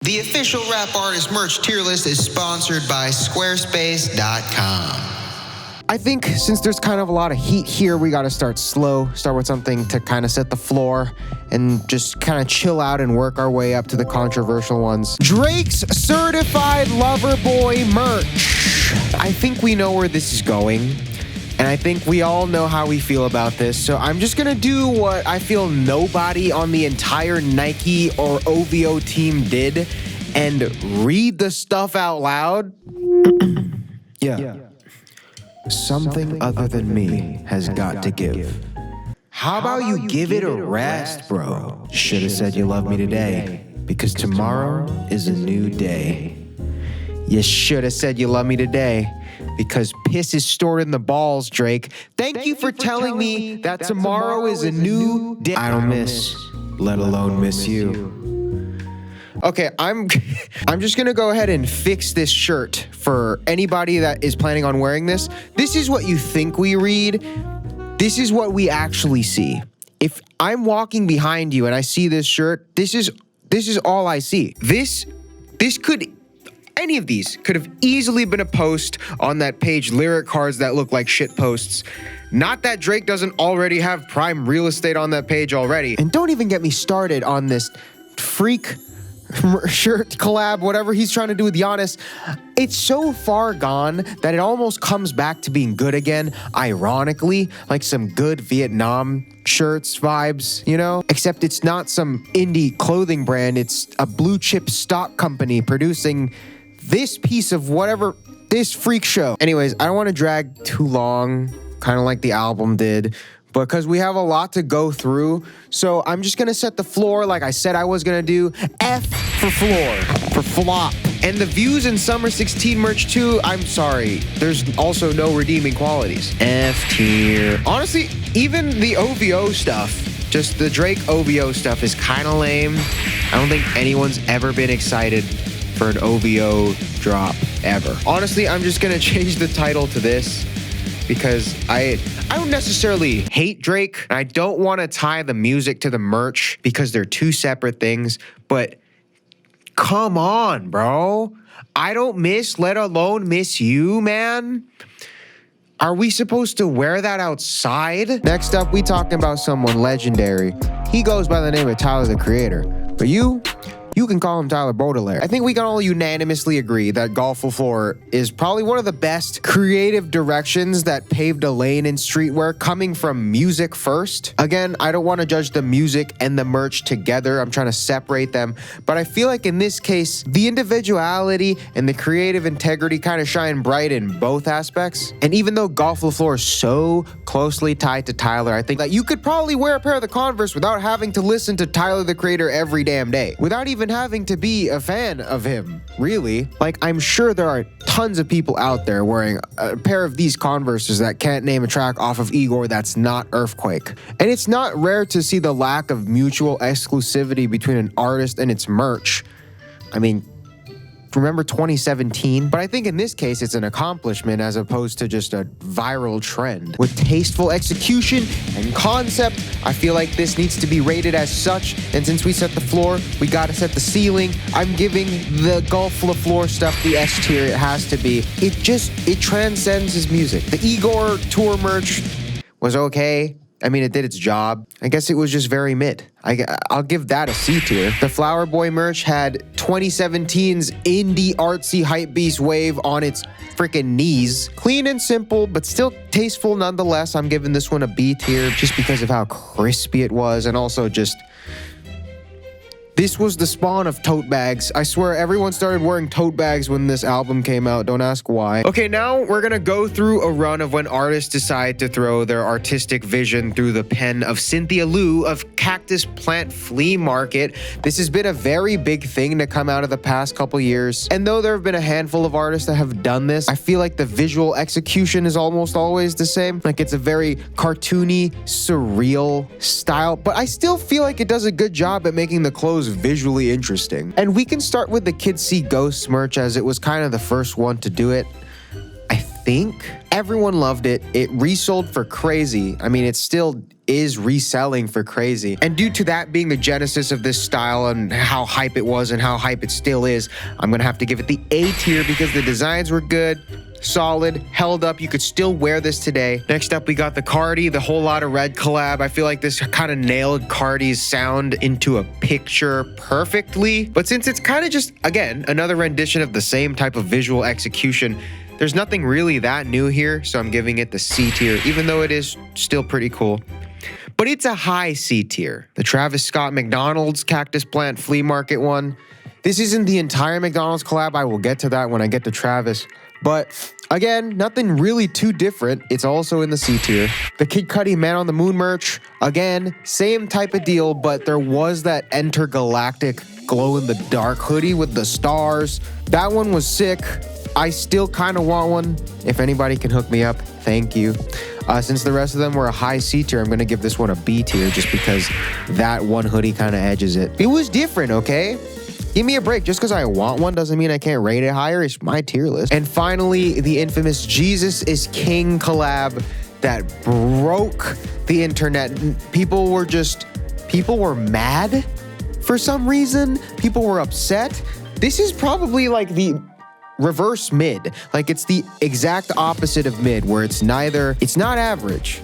The official Rap Artist merch tier list is sponsored by Squarespace.com. I think since there's kind of a lot of heat here, we got to start slow, start with something to kind of set the floor and just kind of chill out and work our way up to the controversial ones. Drake's Certified Lover Boy merch. I think we know where this is going, and I think we all know how we feel about this. So I'm just going to do what I feel nobody on the entire Nike or OVO team did and read the stuff out loud. Yeah. Something other than me has got to give. How about you give it a rest, bro? Should've said you love me today, because tomorrow is a new day. You should've said you love me today, because piss is stored in the balls, Drake. Thank you for telling me that tomorrow is a new day. I don't miss, let alone miss you. Okay, I'm just gonna go ahead and fix this shirt for anybody that is planning on wearing this. This is what you think we read. This is what we actually see. If I'm walking behind you and I see this shirt, this is all I see. Any of these could have easily been a post on that page, lyric cards that look like shit posts. Not that Drake doesn't already have prime real estate on that page already. And don't even get me started on this freak shirt collab, whatever he's trying to do with Giannis. It's so far gone that it almost comes back to being good again, ironically, like some good Vietnam shirts vibes, you know? Except it's not some indie clothing brand, it's a blue chip stock company producing this piece of whatever, this freak show. Anyways, I don't want to drag too long, kind of like the album did, because we have a lot to go through. So I'm just gonna set the floor like I said I was gonna do. F for floor, for flop. And the views in Summer 16 merch too, I'm sorry, there's also no redeeming qualities. F tier. Honestly, even the OVO stuff, just the Drake OVO stuff is kind of lame. I don't think anyone's ever been excited for an OVO drop, ever. Honestly, I'm just gonna change the title to this, because I don't necessarily hate Drake. I don't want to tie the music to the merch because they're two separate things, but come on, bro. I don't miss, let alone miss you, man. Are we supposed to wear that outside? Next up, we talking about someone legendary. He goes by the name of Tyler, the Creator. But you can call him Tyler Baudelaire. I think we can all unanimously agree that Golf Floor is probably one of the best creative directions that paved a lane in streetwear, coming from music first. Again, I don't want to judge the music and the merch together. I'm trying to separate them. But I feel like in this case, the individuality and the creative integrity kind of shine bright in both aspects. And even though Golf Floor is so closely tied to Tyler, I think that you could probably wear a pair of the Converse without having to listen to Tyler, the Creator every damn day, without even having to be a fan of him, really. Like, I'm sure there are tons of people out there wearing a pair of these Converses that can't name a track off of Igor that's not Earthquake. And it's not rare to see the lack of mutual exclusivity between an artist and its merch. I mean, remember 2017? But I think in this case, it's an accomplishment as opposed to just a viral trend. With tasteful execution and concept, I feel like this needs to be rated as such. And since we set the floor, we gotta set the ceiling. I'm giving the Golf Floor stuff the S tier. It has to be. It transcends his music. The Igor tour merch was okay. I mean, it did its job. I guess it was just very mid. I'll give that a C tier. The Flower Boy merch had 2017's indie artsy hypebeast wave on its freaking knees. Clean and simple, but still tasteful nonetheless. I'm giving this one a B tier just because of how crispy it was, and also just... this was the spawn of tote bags. I swear everyone started wearing tote bags when this album came out. Don't ask why. Okay, now we're gonna go through a run of when artists decide to throw their artistic vision through the pen of Cynthia Liu of Cactus Plant Flea Market. This has been a very big thing to come out of the past couple years. And though there have been a handful of artists that have done this, I feel like the visual execution is almost always the same. Like, it's a very cartoony, surreal style, but I still feel like it does a good job at making the clothes visually interesting. And we can start with the Kids See Ghosts merch, as it was kind of the first one to do it. I think. Everyone loved it. It resold for crazy. I mean, it still is reselling for crazy. And due to that being the genesis of this style and how hype it was and how hype it still is, I'm gonna have to give it the A tier because the designs were good, solid, held up. You could still wear this today. Next up, we got the Cardi, the Whole Lotta Red collab. I feel like this kind of nailed Cardi's sound into a picture perfectly. But since it's kind of just, again, another rendition of the same type of visual execution, there's nothing really that new here, so I'm giving it the C tier, even though it is still pretty cool. But it's a high C tier. The Travis Scott McDonald's Cactus Plant Flea Market one. This isn't the entire McDonald's collab. I will get to that when I get to Travis. But again, nothing really too different. It's also in the C tier. The Kid Cudi Man on the Moon merch, again, same type of deal, but there was that intergalactic glow-in-the-dark hoodie with the stars. That one was sick. I still kind of want one. If anybody can hook me up, thank you. Since the rest of them were a high C tier, I'm going to give this one a B tier just because that one hoodie kind of edges it. It was different, okay? Give me a break. Just because I want one doesn't mean I can't rate it higher. It's my tier list. And finally, the infamous Jesus is King collab that broke the internet. People were mad for some reason. People were upset. This is probably like the reverse mid. Like, it's the exact opposite of mid, where it's not average.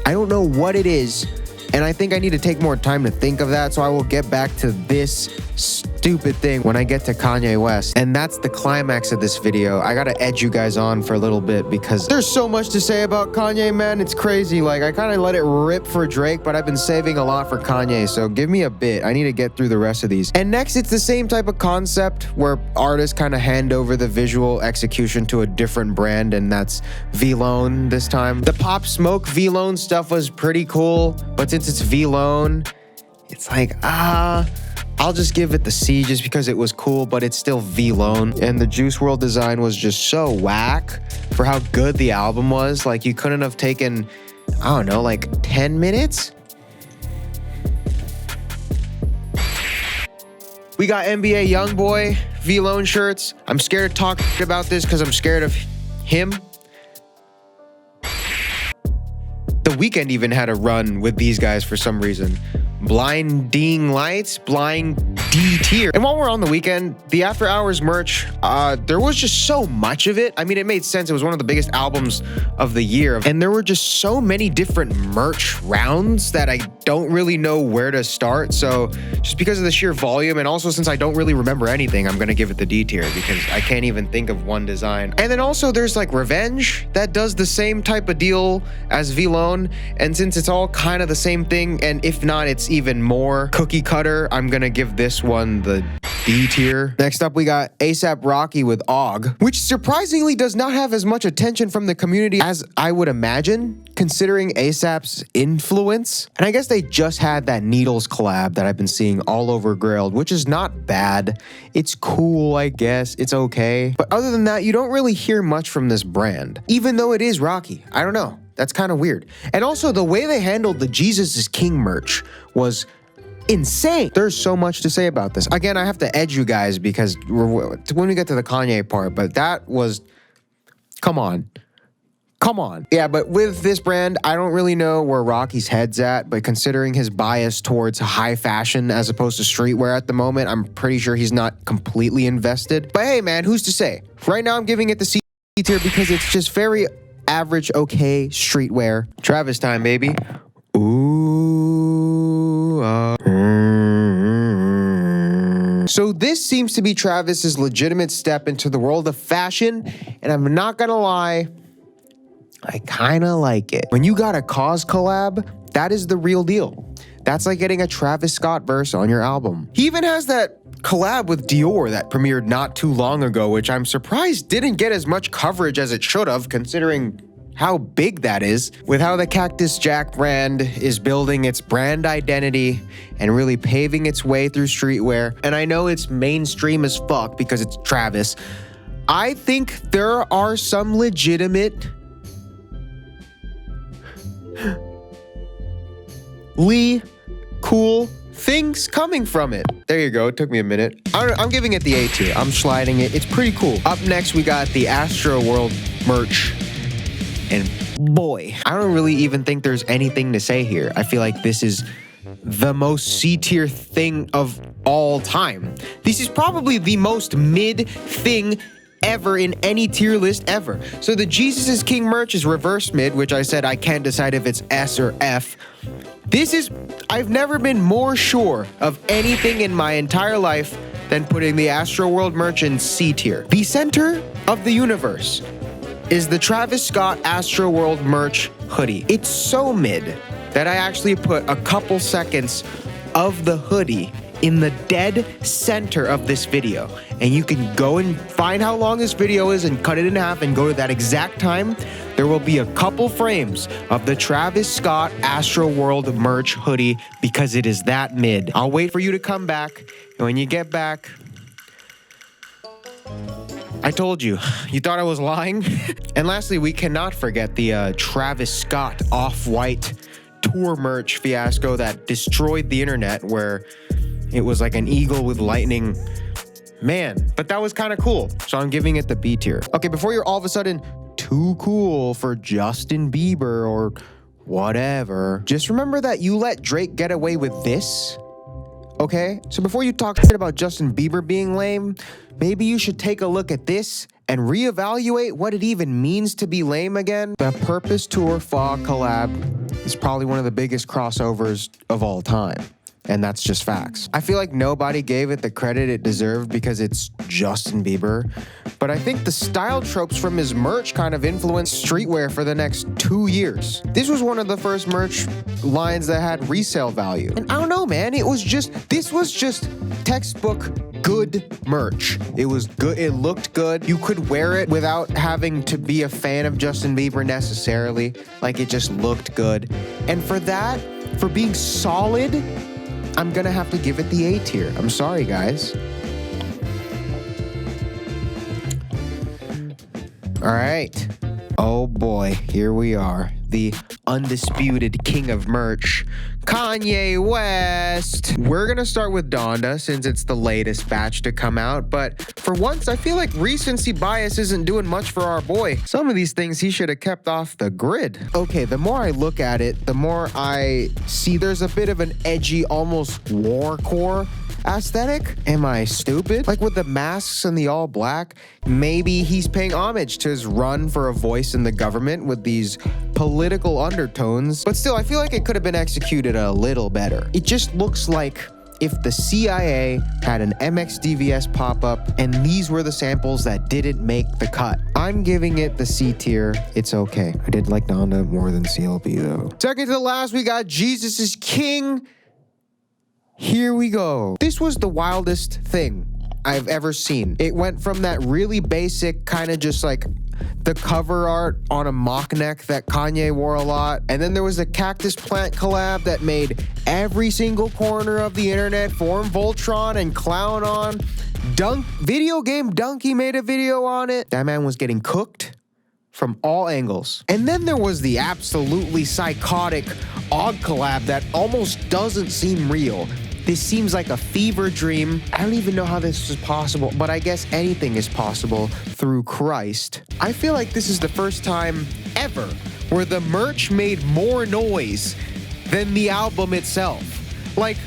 I don't know what it is, and I think I need to take more time to think of that, so I will get back to this stupid thing when I get to Kanye West. And that's the climax of this video. I gotta edge you guys on for a little bit because there's so much to say about Kanye, man. It's crazy. Like, I kind of let it rip for Drake, but I've been saving a lot for Kanye, so give me a bit. I need to get through the rest of these. And next, it's the same type of concept where artists kind of hand over the visual execution to a different brand, and that's V-Lone this time. The Pop Smoke V-Lone stuff was pretty cool, but since it's V-Lone, it's like, I'll just give it the C just because it was cool, but it's still V-Lone. And the Juice WRLD design was just so whack for how good the album was. Like, you couldn't have taken, I don't know, like 10 minutes? We got NBA YoungBoy V-Lone shirts. I'm scared to talk about this because I'm scared of him. The Weeknd even had a run with these guys for some reason. Blinding Lights, Blind D tier. And while we're on the Weeknd, the After Hours merch, there was just so much of it. I mean, it made sense. It was one of the biggest albums of the year. And there were just so many different merch rounds that I don't really know where to start. So just because of the sheer volume, and also since I don't really remember anything, I'm gonna give it the D tier because I can't even think of one design. And then also there's like Revenge that does the same type of deal as V-Lone. And since it's all kind of the same thing, and if not, it's even more cookie cutter, I'm gonna give this one the D tier. Next up, we got A$AP Rocky with Og, which surprisingly does not have as much attention from the community as I would imagine, considering A$AP's influence. And I guess they just had that Needles collab that I've been seeing all over Grailed, which is not bad. It's cool, I guess. It's okay. But other than that, you don't really hear much from this brand, even though it is Rocky. I don't know. That's kind of weird. And also, the way they handled the Jesus is King merch was insane. There's so much to say about this. Again, I have to edge you guys because when we get to the Kanye part, but that was, come on. Yeah, but with this brand, I don't really know where Rocky's head's at, but considering his bias towards high fashion as opposed to streetwear at the moment, I'm pretty sure he's not completely invested. But hey, man, who's to say? Right now, I'm giving it the C tier because it's just very average, okay streetwear. Travis time, baby. So this seems to be Travis's legitimate step into the world of fashion, and I'm not gonna lie, I kind of like it. When you got a cause collab, that is the real deal. That's like getting a Travis Scott verse on your album. He even has that collab with Dior that premiered not too long ago, which I'm surprised didn't get as much coverage as it should have, considering how big that is, with how the Cactus Jack brand is building its brand identity and really paving its way through streetwear. And I know it's mainstream as fuck because it's Travis. I think there are some legitimate cool things coming from it. There you go. It took me a minute. I'm giving it the A tier. I'm sliding it. It's pretty cool. Up next, we got the Astroworld merch. And boy, I don't really even think there's anything to say here. I feel like this is the most C tier thing of all time. This is probably the most mid thing ever in any tier list ever. So the Jesus is King merch is reverse mid, which I said I can't decide if it's S or F. I've never been more sure of anything in my entire life than putting the Astroworld merch in C tier. The center of the universe is the Travis Scott Astroworld merch hoodie. It's so mid that I actually put a couple seconds of the hoodie in the dead center of this video. And you can go and find how long this video is and cut it in half and go to that exact time. There will be a couple frames of the Travis Scott Astroworld merch hoodie because it is that mid. I'll wait for you to come back. And when you get back, I told you. You thought I was lying? And lastly, we cannot forget the Travis Scott off-white tour merch fiasco that destroyed the internet, where it was like an eagle with lightning. Man, but that was kind of cool. So I'm giving it the B tier. Okay, before you're all of a sudden too cool for Justin Bieber or whatever, just remember that you let Drake get away with this. Okay? So before you talk shit about Justin Bieber being lame, maybe you should take a look at this and reevaluate what it even means to be lame again. The Purpose Tour Fog collab is probably one of the biggest crossovers of all time. And that's just facts. I feel like nobody gave it the credit it deserved because it's Justin Bieber. But I think the style tropes from his merch kind of influenced streetwear for the next 2 years. This was one of the first merch lines that had resale value. And I don't know, man, this was just textbook good merch. It was good, it looked good. You could wear it without having to be a fan of Justin Bieber necessarily. Like, it just looked good. And for that, for being solid, I'm gonna have to give it the A tier. I'm sorry, guys. All right. Oh boy, here we are. The undisputed king of merch, Kanye West. We're gonna start with Donda since it's the latest batch to come out, but for once, I feel like recency bias isn't doing much for our boy. Some of these things he should have kept off the grid. Okay, the more I look at it, the more I see there's a bit of an edgy, almost warcore aesthetic. Am I stupid? Like with the masks and the all black, maybe he's paying homage to his run for a voice in the government with these political undertones. But still, I feel like it could have been executed a little better. It just looks like if the CIA had an MXDVS pop-up and these were the samples that didn't make the cut. I'm giving it the C tier. It's okay. I did like Donda more than CLB though. Second to the last, we got Jesus is King. Here we go. This was the wildest thing I've ever seen. It went from that really basic kind of just like the cover art on a mock neck that Kanye wore a lot. And then there was a cactus plant collab that made every single corner of the internet form Voltron and clown on. Video game Donkey made a video on it. That man was getting cooked from all angles. And then there was the absolutely psychotic odd collab that almost doesn't seem real. This seems like a fever dream. I don't even know how this is possible, but I guess anything is possible through Christ. I feel like this is the first time ever where the merch made more noise than the album itself. Like,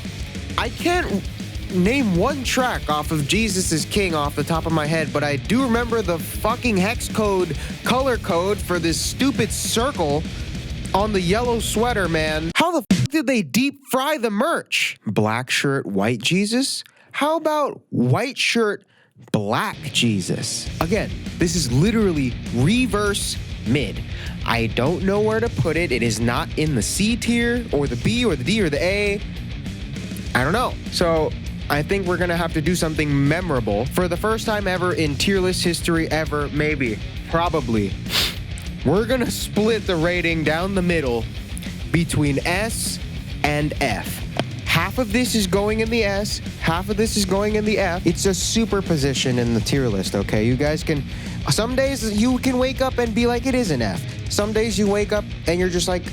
I can't name one track off of Jesus is King off the top of my head, but I do remember the fucking hex code, color code for this stupid circle on the yellow sweater, man. How the fuck did they deep fry the merch? Black shirt, white Jesus? How about white shirt, black Jesus? Again, this is literally reverse mid. I don't know where to put it. It is not in the C tier or the B or the D or the A. I don't know. So I think we're gonna have to do something memorable for the first time ever in tier list history ever, maybe, probably. We're gonna split the rating down the middle between S and F. Half of this is going in the S, half of this is going in the F. It's a superposition in the tier list, okay? You guys can, some days you can wake up and be like, it is an F. Some days you wake up and you're just like,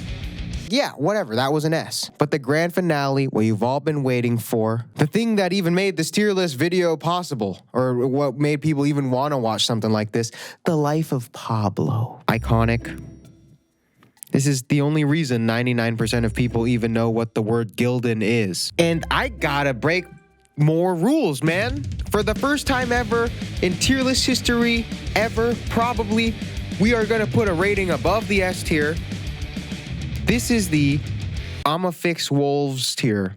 yeah, whatever, that was an S. But the grand finale, what you've all been waiting for, the thing that even made this tier list video possible, or what made people even want to watch something like this, the life of Pablo. Iconic. This is the only reason 99% of people even know what the word Gildan is. And I gotta break more rules, man. For the first time ever in tier list history, ever, probably, we are gonna put a rating above the S tier. This is the I'ma Fix Wolves tier.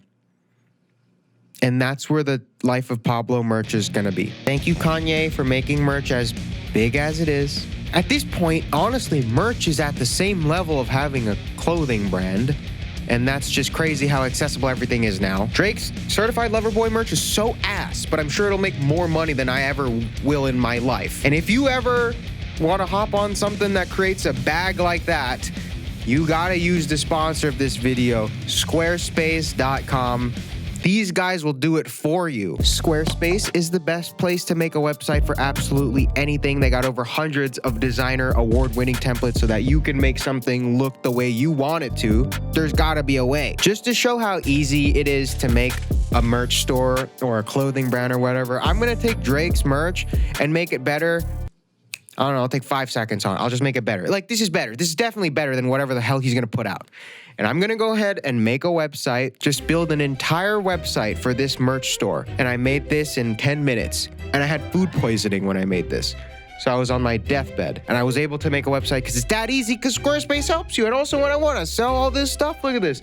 And that's where the Life of Pablo merch is gonna be. Thank you, Kanye, for making merch as big as it is. At this point, honestly, merch is at the same level of having a clothing brand. And that's just crazy how accessible everything is now. Drake's Certified Lover Boy merch is so ass, but I'm sure it'll make more money than I ever will in my life. And if you ever want to hop on something that creates a bag like that, you gotta use the sponsor of this video, squarespace.com. These guys will do it for you. Squarespace is the best place to make a website for absolutely anything. They got over hundreds of designer award-winning templates so that you can make something look the way you want it to. There's gotta be a way. Just to show how easy it is to make a merch store or a clothing brand or whatever, I'm gonna take Drake's merch and make it better. I don't know, I'll take 5 seconds on it. I'll just make it better. Like, this is better. This is definitely better than whatever the hell he's gonna put out. And I'm gonna go ahead and make a website, just build an entire website for this merch store. And I made this in 10 minutes. And I had food poisoning when I made this. So I was on my deathbed and I was able to make a website because it's that easy, because Squarespace helps you. And also when I want to sell all this stuff, look at this.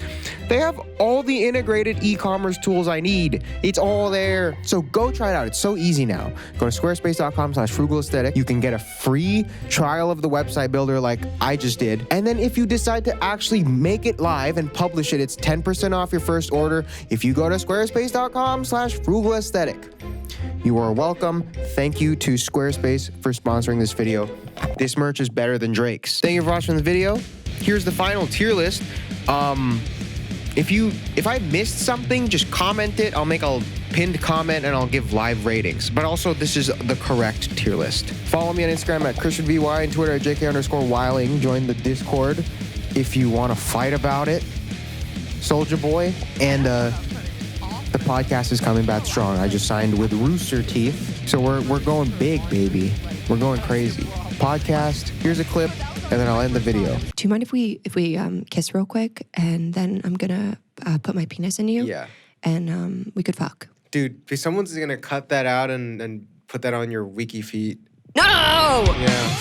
They have all the integrated e-commerce tools I need. It's all there. So go try it out. It's so easy now. Go to squarespace.com/frugal aesthetic. You can get a free trial of the website builder like I just did. And then if you decide to actually make it live and publish it, it's 10% off your first order if you go to squarespace.com/frugal aesthetic. You are welcome. Thank you to Squarespace for sponsoring this video. This merch is better than Drake's. Thank you for watching the video. Here's the final tier list. If I missed something, just comment it. I'll make a pinned comment and I'll give live ratings. But also, this is the correct tier list. Follow me on Instagram at ChristianVY and Twitter at JK_Wiling. Join the Discord if you want to fight about it. Soldier Boy. And the podcast is coming back strong. I just signed with Rooster Teeth. So we're going big, baby. We're going crazy. Podcast, here's a clip, and then I'll end the video. Do you mind if we kiss real quick, and then I'm gonna put my penis in you? Yeah. And we could fuck. Dude, if someone's gonna cut that out and put that on your wiki feet. No! Yeah.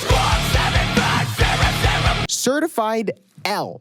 Certified L.